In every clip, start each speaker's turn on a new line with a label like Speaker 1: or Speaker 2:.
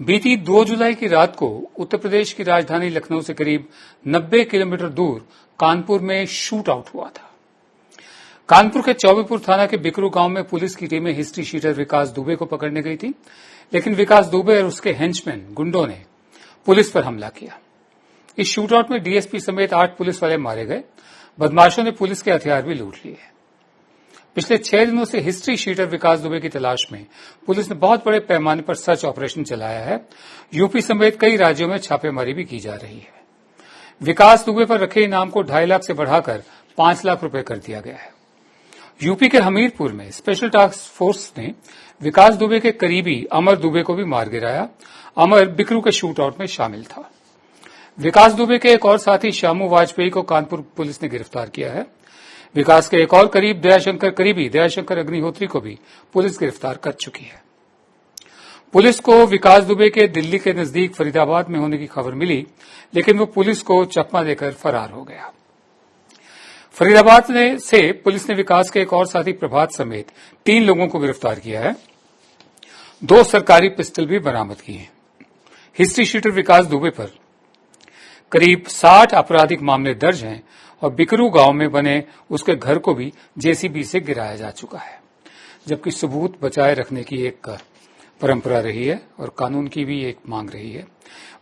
Speaker 1: बीती 2 जुलाई की रात को उत्तर प्रदेश की राजधानी लखनऊ से करीब 90 किलोमीटर दूर कानपुर में शूट आउट हुआ था। कानपुर के चौबेपुर थाना के बिकरू गांव में पुलिस की टीमें हिस्ट्री शीटर विकास दुबे को पकड़ने गई थी, लेकिन विकास दुबे और उसके हेंचमैन गुंडों ने पुलिस पर हमला किया। इस शूटआउट में डीएसपी समेत 8 पुलिस वाले मारे गए। बदमाशों ने पुलिस के हथियार भी लूट लिए। पिछले 6 दिनों से हिस्ट्री शीटर विकास दुबे की तलाश में पुलिस ने बहुत बड़े पैमाने पर सर्च ऑपरेशन चलाया है। यूपी समेत कई राज्यों में छापेमारी भी की जा रही है। विकास दुबे पर रखे इनाम को 2.5 लाख से बढ़ाकर 5 लाख रुपए कर दिया गया है। यूपी के हमीरपुर में स्पेशल टास्क फोर्स ने विकास दुबे के करीबी अमर दुबे को भी मार गिराया। अमर बिकरू के शूटआउट में शामिल था। विकास दुबे के एक और साथी श्यामू वाजपेयी को कानपुर पुलिस ने गिरफ्तार किया है। विकास के एक और करीबी दयाशंकर अग्निहोत्री को भी पुलिस गिरफ्तार कर चुकी है। पुलिस को विकास दुबे के दिल्ली के नजदीक फरीदाबाद में होने की खबर मिली, लेकिन वो पुलिस को चकमा देकर फरार हो गया। फरीदाबाद से पुलिस ने विकास के एक और साथी प्रभात समेत 3 लोगों को गिरफ्तार किया है। 2 सरकारी पिस्टल भी बरामद की हैं। हिस्ट्री शीटर विकास दुबे पर करीब 60 आपराधिक मामले दर्ज हैं और बिकरू गांव में बने उसके घर को भी जेसीबी से गिराया जा चुका है, जबकि सबूत बचाए रखने की एक परंपरा रही है और कानून की भी एक मांग रही है।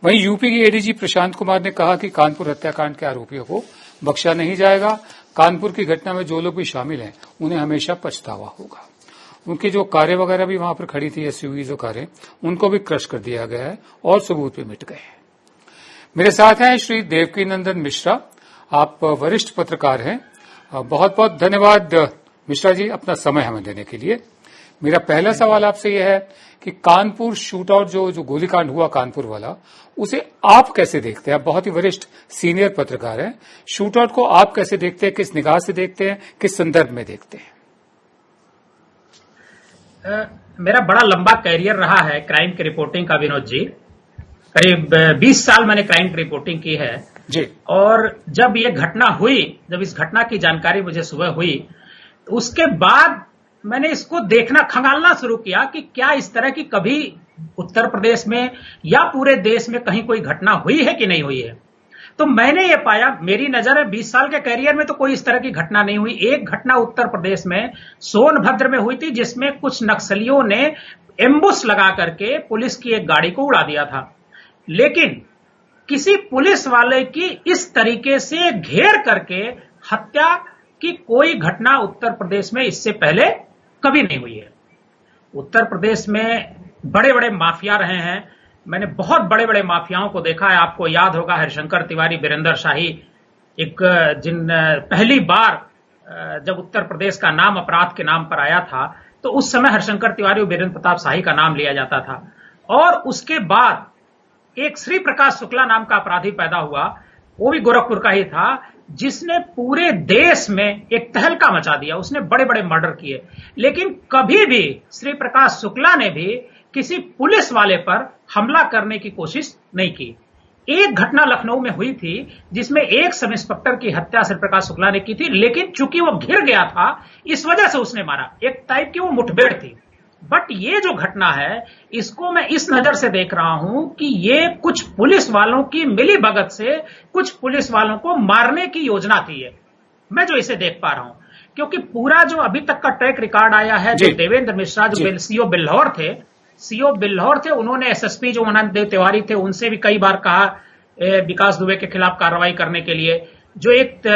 Speaker 1: वहीं यूपी के एडीजी प्रशांत कुमार ने कहा कि कानपुर हत्याकांड के आरोपियों को बख्शा नहीं जाएगा। कानपुर की घटना में जो लोग भी शामिल हैं उन्हें हमेशा पछतावा होगा। उनकी जो कारें वगैरह भी वहां पर खड़ी थी, एसयूवी जो कारें, उनको भी क्रश कर दिया गया है और सबूत भी मिट गए हैं। मेरे साथ हैं श्री देवकी नंदन मिश्रा। आप वरिष्ठ पत्रकार हैं। बहुत बहुत धन्यवाद मिश्रा जी अपना समय हमें देने के लिए। मेरा पहला सवाल आपसे यह है कि कानपुर शूटआउट जो गोलीकांड हुआ कानपुर वाला, उसे आप कैसे देखते हैं? आप बहुत ही वरिष्ठ सीनियर पत्रकार हैं। शूटआउट को आप कैसे देखते हैं? किस निगाह से देखते हैं? किस संदर्भ में देखते हैं?
Speaker 2: मेरा बड़ा लंबा कैरियर रहा है क्राइम की रिपोर्टिंग का, विनोद जी। करीब 20 साल मैंने क्राइम की रिपोर्टिंग की है
Speaker 1: जी।
Speaker 2: और जब ये घटना हुई, जब इस घटना की जानकारी मुझे सुबह हुई, उसके बाद मैंने इसको देखना, खंगालना शुरू किया कि क्या इस तरह की कभी उत्तर प्रदेश में या पूरे देश में कहीं कोई घटना हुई है कि नहीं हुई है। तो मैंने ये पाया, मेरी नजर है 20 साल के कैरियर में तो कोई इस तरह की घटना नहीं हुई। एक घटना उत्तर प्रदेश में सोनभद्र में हुई थी, जिसमें कुछ नक्सलियों ने एम्बुश लगा करके पुलिस की एक गाड़ी को उड़ा दिया था। लेकिन किसी पुलिस वाले की इस तरीके से घेर करके हत्या की कोई घटना उत्तर प्रदेश में इससे पहले कभी नहीं हुई है। उत्तर प्रदेश में बड़े बड़े माफिया रहे हैं। मैंने बहुत बड़े बड़े माफियाओं को देखा है। आपको याद होगा हरिशंकर तिवारी, वीरेंद्र शाही, जिन पहली बार जब उत्तर प्रदेश का नाम अपराध के नाम पर आया था, तो उस समय हरिशंकर तिवारी और वीरेंद्र प्रताप शाही का नाम लिया जाता था। और उसके बाद एक श्री प्रकाश शुक्ला नाम का अपराधी पैदा हुआ, वो भी गोरखपुर का ही था, जिसने पूरे देश में एक तहलका मचा दिया। उसने बड़े बड़े मर्डर किए, लेकिन कभी भी श्री प्रकाश शुक्ला ने भी किसी पुलिस वाले पर हमला करने की कोशिश नहीं की। एक घटना लखनऊ में हुई थी जिसमें एक सब इंस्पेक्टर की हत्या श्री प्रकाश शुक्ला ने की थी, लेकिन चूंकि वो घिर गया था इस वजह से उसने मारा। एक टाइप की वो मुठभेड़ थी। बट ये जो घटना है, इसको मैं इस नजर से देख रहा हूं कि ये कुछ पुलिस वालों की मिली भगत से कुछ पुलिस वालों को मारने की योजना थी। ये मैं जो इसे देख पा रहा हूं, क्योंकि पूरा जो अभी तक का ट्रैक रिकॉर्ड आया है, जो देवेंद्र मिश्रा जो सीओ बिल्हौर थे, उन्होंने एसएसपी जो आनंद देव तिवारी थे, उनसे भी कई बार कहा विकास दुबे के खिलाफ कार्रवाई करने के लिए। जो एक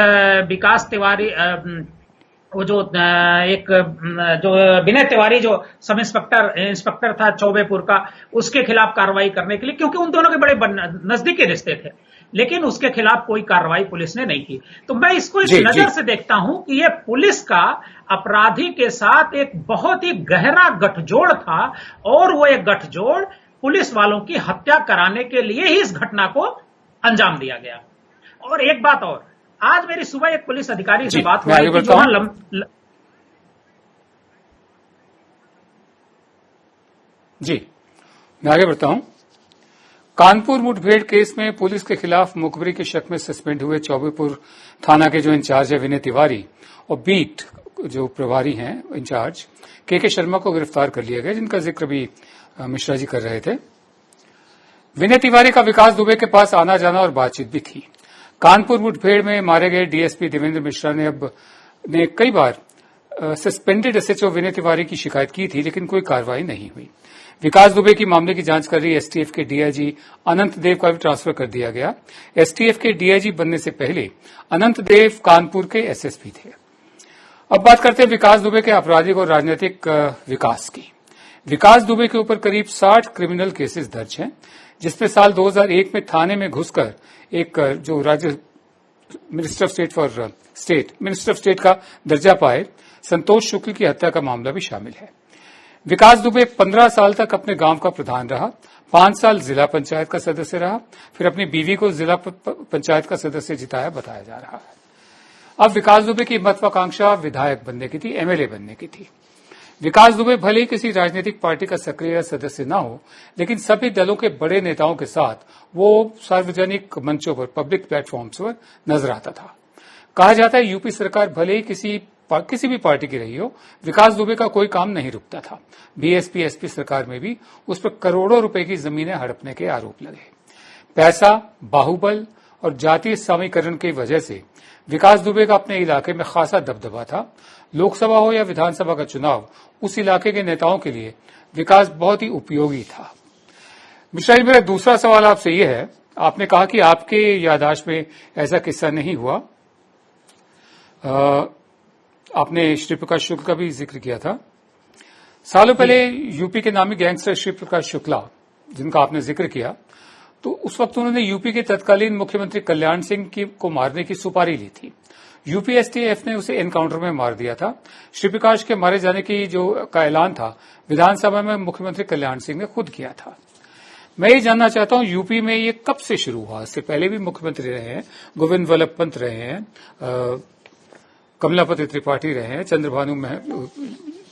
Speaker 2: विकास तिवारी, वो जो विनय तिवारी जो सब इंस्पेक्टर था चौबेपुर का, उसके खिलाफ कार्रवाई करने के लिए, क्योंकि उन दोनों के बड़े नजदीकी रिश्ते थे, लेकिन उसके खिलाफ कोई कार्रवाई पुलिस ने नहीं की। तो मैं इसको इस नजर से देखता हूं कि ये पुलिस का अपराधी के साथ एक बहुत ही गहरा गठजोड़ था, और वो एक गठजोड़ पुलिस वालों की हत्या कराने के लिए ही इस घटना को अंजाम दिया गया। और एक बात और, आज मेरी सुबह एक पुलिस अधिकारी से बात हुई थी,
Speaker 1: जी मैं आगे बढ़ता हूं। कानपुर मुठभेड़ केस में पुलिस के खिलाफ मुखबिरी के शक में सस्पेंड हुए चौबेपुर थाना के जो इंचार्ज है विनय तिवारी, और बीट जो प्रभारी हैं इंचार्ज के शर्मा को गिरफ्तार कर लिया गया, जिनका जिक्र भी मिश्रा जी कर रहे थे। विनय तिवारी का विकास दुबे के पास आना जाना और बातचीत भी थी। कानपुर मुठभेड़ में मारे गए डीएसपी देवेंद्र मिश्रा ने कई बार सस्पेंडेड एसएचओ विनय तिवारी की शिकायत की थी, लेकिन कोई कार्रवाई नहीं हुई। विकास दुबे की मामले की जांच कर रही एसटीएफ के डीआईजी अनंत देव का भी ट्रांसफर कर दिया गया। एसटीएफ के डीआईजी बनने से पहले अनंत देव कानपुर के एसएसपी थे। अब बात करते हैं विकास दुबे के आपराधिक और राजनीतिक विकास की। विकास दुबे के ऊपर करीब 60 क्रिमिनल केसेस दर्ज हैं, जिसमें साल 2001 में थाने में घुसकर एक जो राज्य मिनिस्टर ऑफ स्टेट का दर्जा पाए संतोष शुक्ल की हत्या का मामला भी शामिल है। विकास दुबे 15 साल तक अपने गांव का प्रधान रहा, 5 साल जिला पंचायत का सदस्य रहा, फिर अपनी बीवी को जिला पंचायत का सदस्य जिताया बताया जा रहा है। अब विकास दुबे की महत्वाकांक्षा विधायक बनने की थी, एमएलए बनने की थी। विकास दुबे भले ही किसी राजनीतिक पार्टी का सक्रिय सदस्य न हो, लेकिन सभी दलों के बड़े नेताओं के साथ वो सार्वजनिक मंचों पर, पब्लिक प्लेटफॉर्म्स पर नजर आता था। कहा जाता है यूपी सरकार भले ही किसी भी पार्टी की रही हो, विकास दुबे का कोई काम नहीं रुकता था। बीएसपी एसपी सरकार में भी उस पर करोड़ों रुपए की जमीनें हड़पने के आरोप लगे। पैसा, बाहुबल और जातीय समीकरण की वजह से विकास दुबे का अपने इलाके में खासा दबदबा था। लोकसभा हो या विधानसभा का चुनाव, उस इलाके के नेताओं के लिए विकास बहुत ही उपयोगी था। मिश्रा जी, मेरा दूसरा सवाल आपसे यह है, आपने कहा कि आपके याददाश्त में ऐसा किस्सा नहीं हुआ। आपने श्री प्रकाश शुक्ल का भी जिक्र किया था। सालों पहले यूपी के नामी गैंगस्टर श्री प्रकाश शुक्ला, जिनका आपने जिक्र किया, तो उस वक्त उन्होंने यूपी के तत्कालीन मुख्यमंत्री कल्याण सिंह को मारने की सुपारी ली थी। यूपी एसटीएफ ने उसे एनकाउंटर में मार दिया था। श्री प्रकाश के मारे जाने की का ऐलान था विधानसभा में मुख्यमंत्री कल्याण सिंह ने खुद किया था। मैं ये जानना चाहता हूं, यूपी में ये कब से शुरू हुआ? इससे पहले भी मुख्यमंत्री रहे हैं, गोविंद वल्लभ पंत रहे हैं, कमलापति त्रिपाठी रहे हैं, चंद्रभानु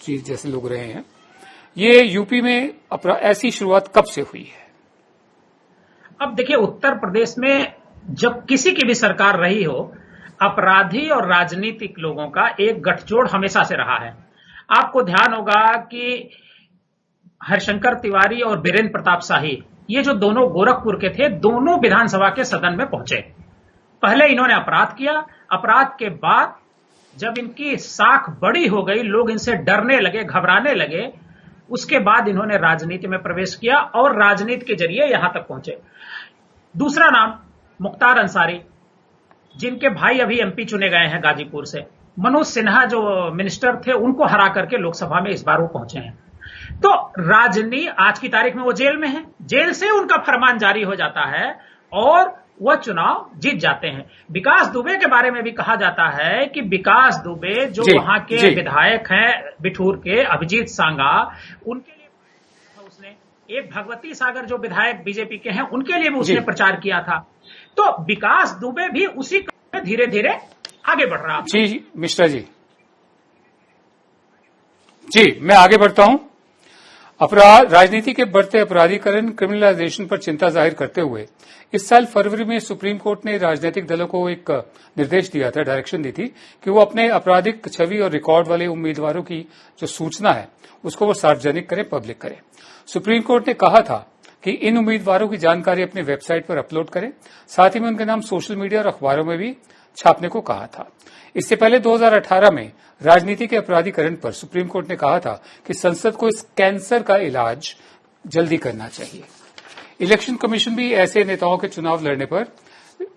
Speaker 1: जी जैसे लोग रहे हैं। ये यूपी में ऐसी शुरुआत कब से हुई है?
Speaker 2: अब देखिए, उत्तर प्रदेश में जब किसी की भी सरकार रही हो, अपराधी और राजनीतिक लोगों का एक गठजोड़ हमेशा से रहा है। आपको ध्यान होगा कि हरिशंकर तिवारी और बीरेंद्र प्रताप शाही, ये जो दोनों गोरखपुर के थे, दोनों विधानसभा के सदन में पहुंचे। पहले इन्होंने अपराध किया, अपराध के बाद जब इनकी साख बड़ी हो गई, लोग इनसे डरने लगे, घबराने लगे, उसके बाद इन्होंने राजनीति में प्रवेश किया और राजनीति के जरिए यहां तक पहुंचे। दूसरा नाम मुख्तार अंसारी, जिनके भाई अभी एमपी चुने गए हैं गाजीपुर से। मनोज सिन्हा जो मिनिस्टर थे, उनको हरा करके लोकसभा में इस बार वो पहुंचे हैं। तो आज की तारीख में वो जेल में है, जेल से उनका फरमान जारी हो जाता है और वह चुनाव जीत जाते हैं। विकास दुबे के बारे में भी कहा जाता है कि विकास दुबे जो वहां के विधायक हैं बिठूर के, अभिजीत सांगा, उनके लिए उसने, एक भगवती सागर जो विधायक बीजेपी के हैं, उनके लिए भी उसने प्रचार किया था। तो विकास दुबे भी उसी में धीरे धीरे आगे बढ़ रहा है।
Speaker 1: जी मिश्रा जी, मैं आगे बढ़ता हूं। राजनीति के बढ़ते अपराधीकरण, क्रिमिनलाइजेशन पर चिंता जाहिर करते हुए इस साल फरवरी में सुप्रीम कोर्ट ने राजनीतिक दलों को एक निर्देश दिया था, डायरेक्शन दी थी कि वो अपने आपराधिक छवि और रिकॉर्ड वाले उम्मीदवारों की जो सूचना है उसको वो सार्वजनिक करें, पब्लिक करें। सुप्रीम कोर्ट ने कहा था कि इन उम्मीदवारों की जानकारी अपनी वेबसाइट पर अपलोड करें, साथ ही में उनके नाम सोशल मीडिया और अखबारों में भी छापने को कहा था। इससे पहले 2018 में राजनीति के अपराधीकरण पर सुप्रीम कोर्ट ने कहा था कि संसद को इस कैंसर का इलाज जल्दी करना चाहिए। इलेक्शन कमीशन भी ऐसे नेताओं के चुनाव लड़ने पर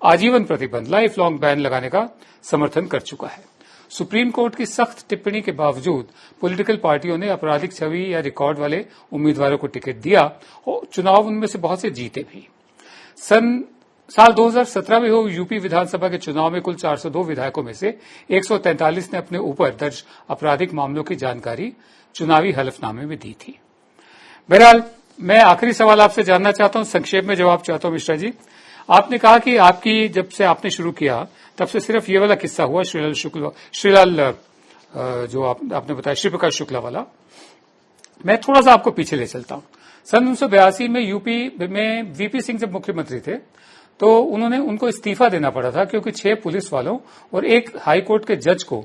Speaker 1: आजीवन प्रतिबंध, लाइफ लॉन्ग बैन लगाने का समर्थन कर चुका है। सुप्रीम कोर्ट की सख्त टिप्पणी के बावजूद पॉलिटिकल पार्टियों ने आपराधिक छवि या रिकॉर्ड वाले उम्मीदवारों को टिकट दिया और चुनाव उनमें से बहुत से जीते भी। साल 2017 में हुए यूपी विधानसभा के चुनाव में कुल 402 विधायकों में से 143 ने अपने ऊपर दर्ज आपराधिक मामलों की जानकारी चुनावी हलफनामे में दी थी। बहरहाल, मैं आखिरी सवाल आपसे जानना चाहता हूं, संक्षेप में जवाब चाहता हूं मिश्रा जी। आपने कहा कि आपकी जब से आपने शुरू किया तब से सिर्फ ये वाला किस्सा हुआ, श्रीलाल जो आपने बताया, श्री प्रकाश शुक्ला वाला। मैं थोड़ा सा आपको पीछे ले चलता हूं। सन 1982 में यूपी में वीपी सिंह जब मुख्यमंत्री थे तो उनको इस्तीफा देना पड़ा था, क्योंकि 6 पुलिस वालों और एक हाईकोर्ट के जज को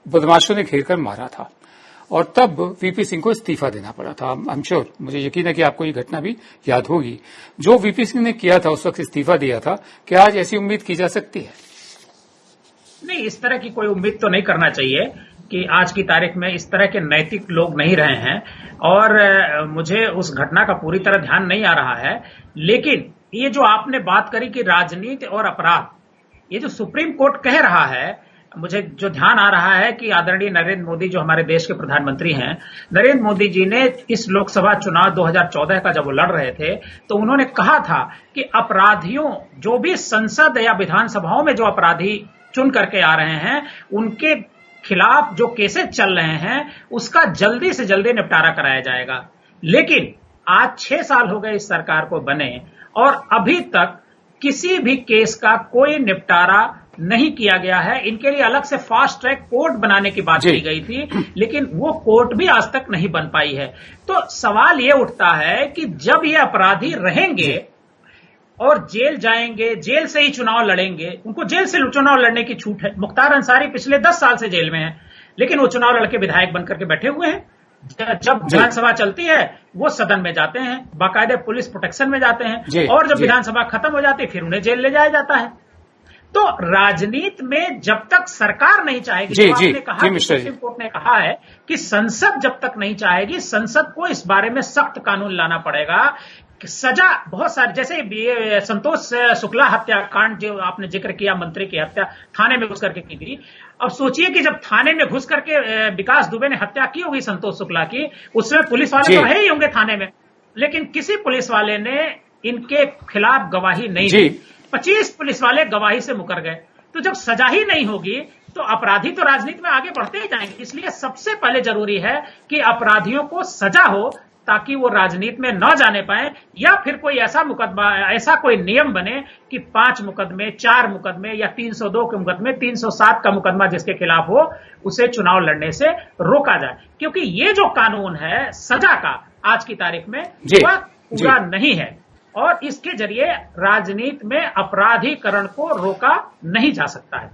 Speaker 1: बदमाशों ने घेर कर मारा था। और तब वीपी सिंह को इस्तीफा देना पड़ा था। आई एम श्योर, मुझे यकीन है कि आपको ये घटना भी याद होगी। जो वीपी सिंह ने किया था, उस वक्त इस्तीफा दिया था, क्या आज ऐसी उम्मीद की जा सकती है?
Speaker 2: नहीं, इस तरह की कोई उम्मीद तो नहीं करना चाहिए कि आज की तारीख में इस तरह के नैतिक लोग नहीं रहे हैं, और मुझे उस घटना का पूरी तरह ध्यान नहीं आ रहा है। लेकिन ये जो आपने बात करी कि राजनीति और अपराध, ये जो सुप्रीम कोर्ट कह रहा है, मुझे जो ध्यान आ रहा है कि आदरणीय नरेंद्र मोदी जो हमारे देश के प्रधानमंत्री हैं, नरेंद्र मोदी जी ने इस लोकसभा चुनाव 2014 का जब वो लड़ रहे थे तो उन्होंने कहा था कि अपराधियों, जो भी संसद या विधानसभाओं में जो अपराधी चुन करके आ रहे हैं, उनके खिलाफ जो केसेस चल रहे हैं उसका जल्दी से जल्दी निपटारा कराया जाएगा। लेकिन आज 6 साल हो गए इस सरकार को बने और अभी तक किसी भी केस का कोई निपटारा नहीं किया गया है। इनके लिए अलग से फास्ट ट्रैक कोर्ट बनाने की बात की गई थी, लेकिन वो कोर्ट भी आज तक नहीं बन पाई है। तो सवाल ये उठता है कि जब ये अपराधी रहेंगे और जेल जाएंगे, जेल से ही चुनाव लड़ेंगे, उनको जेल से चुनाव लड़ने की छूट है। मुख्तार अंसारी पिछले 10 साल से जेल में है, लेकिन वो चुनाव लड़के विधायक बनकर के बैठे हुए हैं। जब विधानसभा चलती है वो सदन में जाते हैं, बाकायदे पुलिस प्रोटेक्शन में जाते हैं, और जब विधानसभा खत्म हो जाती है फिर उन्हें जेल ले जाया जाता है। तो राजनीति में जब तक सरकार नहीं चाहेगी, तो आपने कहा कि सुप्रीम कोर्ट ने कहा है कि संसद जब तक नहीं चाहेगी, संसद को इस बारे में सख्त कानून लाना पड़ेगा। सजा बहुत सारी, जैसे संतोष शुक्ला हत्याकांड जो आपने जिक्र किया, मंत्री की हत्या थाने में घुस करके की गई। अब सोचिए कि जब थाने में घुस करके विकास दुबे ने हत्या की होगी संतोष शुक्ला की, उसमें पुलिस वाले तो रहे ही होंगे थाने में, लेकिन किसी पुलिस वाले ने इनके खिलाफ गवाही नहीं दी। 25 पुलिस वाले गवाही से मुकर गए। तो जब सजा ही नहीं होगी तो अपराधी तो राजनीति में आगे बढ़ते ही जाएंगे। इसलिए सबसे पहले जरूरी है कि अपराधियों को सजा हो ताकि वो राजनीति में न जाने पाए, या फिर कोई ऐसा मुकदमा, ऐसा कोई नियम बने कि 5 मुकदमे, 4 मुकदमे या 302 के मुकदमे, 307 का मुकदमा जिसके खिलाफ हो उसे चुनाव लड़ने से रोका जाए। क्योंकि ये जो कानून है सजा का आज की तारीख में वह पूरा नहीं है, और इसके जरिए राजनीति में अपराधीकरण को रोका नहीं जा सकता है।